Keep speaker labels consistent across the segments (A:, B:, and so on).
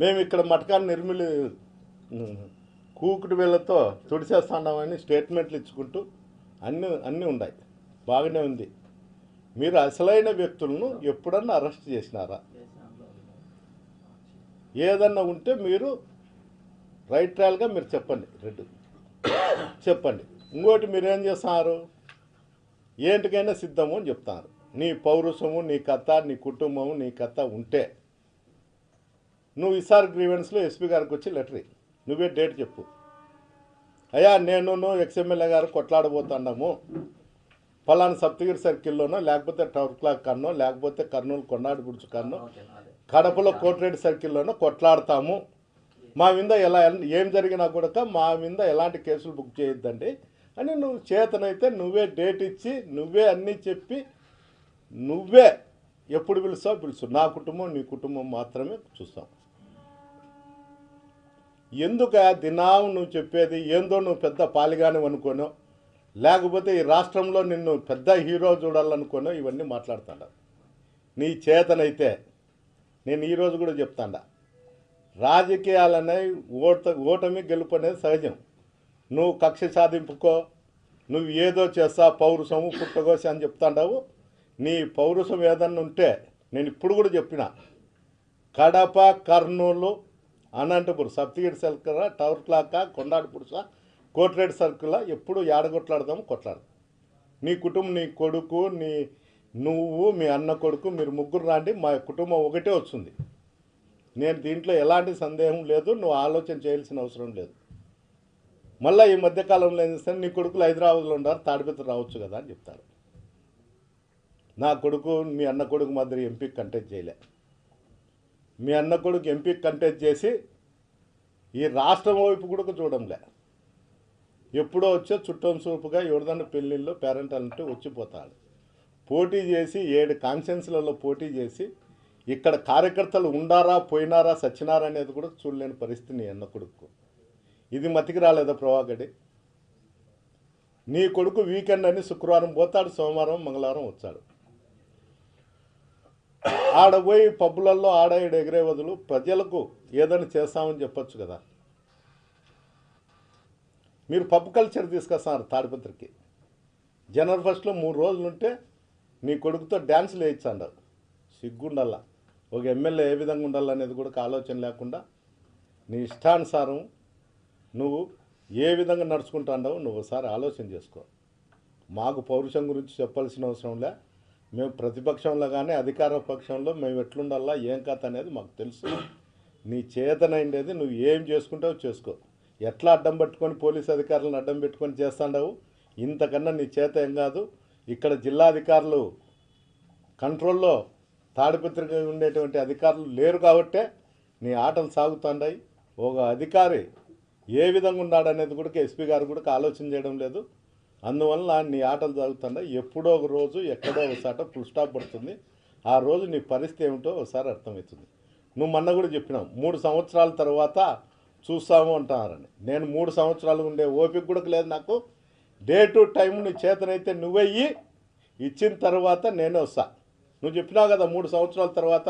A: మేము ఇక్కడ మటకాన్ని నిర్మిలి కూకుడు వేళ్ళతో తుడిచేస్తున్నామని స్టేట్మెంట్లు ఇచ్చుకుంటూ అన్నీ ఉన్నాయి. బాగానే ఉంది. మీరు అసలైన వ్యక్తులను ఎప్పుడన్నా అరెస్ట్ చేసినారా? ఏదన్నా ఉంటే మీరు రైట్ ట్రయల్గా మీరు చెప్పండి. చెప్పండి. ఇంకోటి మీరేం చేస్తున్నారు, ఏంటికైనా సిద్ధము అని చెప్తున్నారు. నీ పౌరుషము, నీ కథ, నీ కుటుంబము, నీ కథ ఉంటే నువ్వు ఈసారి గ్రీవెన్స్లో ఎస్పీ గారికి వచ్చి లెటర్ నువ్వే డేట్ చెప్పు. అయ్యా నేను ఎక్స్ఎమ్మెల్యే గారు కొట్లాడబోతున్నాము, ఫలానా సప్తగిరి సర్కిల్లోనో, లేకపోతే టవర్ క్లాక్ కన్నో, లేకపోతే కర్నూలు కొండాడి గుడిచు కన్నో, కడపలో కోటిరెడ్డి సర్కిల్లోనో కొట్లాడతాము. మా మీద ఏం జరిగినా కూడా మా మీద ఎలాంటి కేసులు బుక్ చేయొద్దండి అని నువ్వు చేతనైతే నువ్వే డేట్ ఇచ్చి నువ్వే అన్నీ చెప్పి నువ్వే ఎప్పుడు పిలుస్తావు. నా కుటుంబం నీ కుటుంబం మాత్రమే చూస్తాం. ఎందుకు దినాం నువ్వు చెప్పేది ఏందో నువ్వు పెద్ద పాలిగానే అనుకోనో, లేకపోతే ఈ రాష్ట్రంలో నిన్ను పెద్ద హీరో చూడాలనుకోనో ఇవన్నీ మాట్లాడుతాడా. నీ చేతనైతే నేను ఈరోజు కూడా చెప్తాడా, రాజకీయాలనే ఓటమి గెలుపు అనేది సహజం. నువ్వు కక్ష సాధింపుకో, నువ్వు ఏదో చేస్తా పౌరుషము పుట్టగోసి అని చెప్తాండావు. నీ పౌరుషం ఏదన్నా ఉంటే నేను ఇప్పుడు కూడా చెప్పిన, Kadapa, Kurnool, Anantapuram, Saptagiri circle, tower clock, కొండాడి పురుష, కోటిరెడ్డి సర్కిల్ ఎప్పుడు ఏడగొట్లాడదాము కొట్లాడదాం. నీ కుటుంబం, నీ కొడుకు, నువ్వు మీ అన్న కొడుకు మీరు ముగ్గురు రాండి, మా కుటుంబం ఒకటే వస్తుంది. నేను దీంట్లో ఎలాంటి సందేహం లేదు. నువ్వు ఆలోచన చేయాల్సిన అవసరం లేదు. మళ్ళీ ఈ మధ్యకాలంలో ఏం చేస్తాను, నీ కొడుకులు హైదరాబాద్లో ఉన్నారు, తాడిపత్రి రావచ్చు కదా అని చెప్తారు. నా కొడుకు మీ అన్న కొడుకు మాదిరి ఎంపీకి కంటెస్ట్ చేయలే. మీ అన్న కొడుకు ఎంపీకి కంటెస్ట్ చేసి ఈ రాష్ట్రం వైపు కూడా చూడంలే. ఎప్పుడో వచ్చే చుట్టం చూపుగా ఎవరిదన్నా పెళ్ళిళ్ళు పేరెంటాలంటే వచ్చిపోతాడు. పోటీ చేసి 7 కాన్స్టిట్యున్సీలలో పోటీ చేసి ఇక్కడ కార్యకర్తలు ఉండారా పోయినారా సచ్చినారా అనేది కూడా చూడలేని పరిస్థితి నీ అన్న కొడుకు. ఇది మతికి రాలేదా ప్రభాకడి? నీ కొడుకు వీకెండ్ అని శుక్రవారం పోతాడు, సోమవారం మంగళవారం వచ్చాడు. ఆడపోయి పబ్బులలో ఆడ ఎగిరే వదులు ప్రజలకు ఏదైనా చేస్తామని చెప్పొచ్చు కదా. మీరు పబ్ కల్చర్ తీసుకొస్తున్నారు తాడిపత్రికి. జనవరి 1 3 రోజులుంటే నీ కొడుకుతో డ్యాన్సులు వేయించాడు. సిగ్గుండాల. ఒక ఎమ్మెల్యే ఏ విధంగా ఉండాలనేది కూడా ఆలోచన లేకుండా నీ ఇష్టానుసారం నువ్వు ఏ విధంగా నడుచుకుంటాడో నువ్వు ఒకసారి ఆలోచన చేసుకో. మాకు పౌరుషం గురించి చెప్పాల్సిన అవసరం లే. మేము ప్రతిపక్షంలో కానీ అధికార పక్షంలో మేము ఎట్లుండాలా ఏం కథ అనేది మాకు తెలుసు. నీ చేతనైండేది నువ్వు ఏం చేసుకుంటావో చేసుకో. ఎట్లా అడ్డం పట్టుకొని పోలీసు అధికారులను అడ్డం పెట్టుకొని చేస్తాండావు, ఇంతకన్నా నీ చేత ఏం కాదు. ఇక్కడ జిల్లాధికారులు కంట్రోల్లో తాడిపత్రికి ఉండేటువంటి అధికారులు లేరు కాబట్టే నీ ఆటలు సాగుతున్నాయి. ఒక అధికారి ఏ విధంగా ఉన్నాడనేది కూడా ఎస్పీ గారు కూడా ఆలోచన చేయడం లేదు. అందువల్ల నీ ఆటలు సాగుతున్నాయి. ఎప్పుడో ఒక రోజు ఎక్కడో ఒకసారి ఫుల్ స్టాప్ పడుతుంది. ఆ రోజు నీ పరిస్థితి ఏమిటో ఒకసారి అర్థమవుతుంది. నువ్వు మొన్న కూడా చెప్పినావు 3 సంవత్సరాల తర్వాత చూస్తాము అంటున్నారని. నేను 3 సంవత్సరాలు ఉండే ఓపిక కూడా లేదు నాకు. డే టు టైం నీ చేతనైతే నువ్వే ఇచ్చిన తర్వాత నేనే వస్తా. నువ్వు చెప్పినావు కదా 3 సంవత్సరాల తర్వాత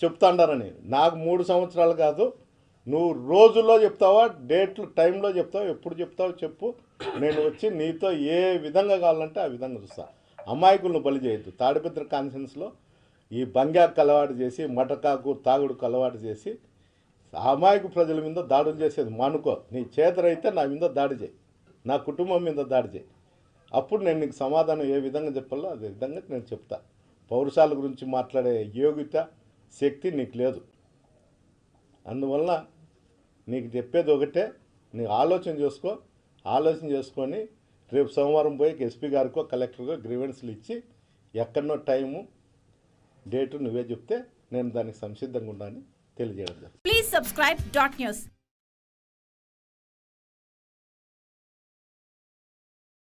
A: చెప్తాండారని. నాకు 3 సంవత్సరాలు కాదు, నువ్వు రోజుల్లో చెప్తావా డేట్లు టైంలో చెప్తావు, ఎప్పుడు చెప్తావు చెప్పు. నేను వచ్చి నీతో ఏ విధంగా కావాలంటే ఆ విధంగా చూస్తా. అమాయకులను బలి చేయొద్దు. తాడిపత్రి కాన్ఫరెన్స్లో ఈ బంగాకు అలవాటు చేసి మటకాకు తాగుడుకు అలవాటు చేసి అమాయకు ప్రజల మీద దాడులు చేసేది మానుకో. నీ చేతనైతే నా మీద దాడి చేయి, నా కుటుంబం మీద దాడి చేయి. అప్పుడు నేను నీకు సమాధానం ఏ విధంగా చెప్పాలో అదే విధంగా నేను చెప్తా. పౌరుషాల గురించి మాట్లాడే యోగ్యత శక్తి నీకు లేదు. అందువల్ల నీకు చెప్పేది ఒకటే, నీ ఆలోచన చేసుకో. ఆలోచన చేసుకొని రేపు సోమవారం పోయి ఎస్పీ గారికో కలెక్టర్కో గ్రీవెన్స్లు ఇచ్చి ఎక్కడనో టైము డేటు నువ్వే చెప్తే నేను దానికి సంసిద్ధంగా ఉన్నానని తెలియజేయడం.
B: Please subscribe dot news.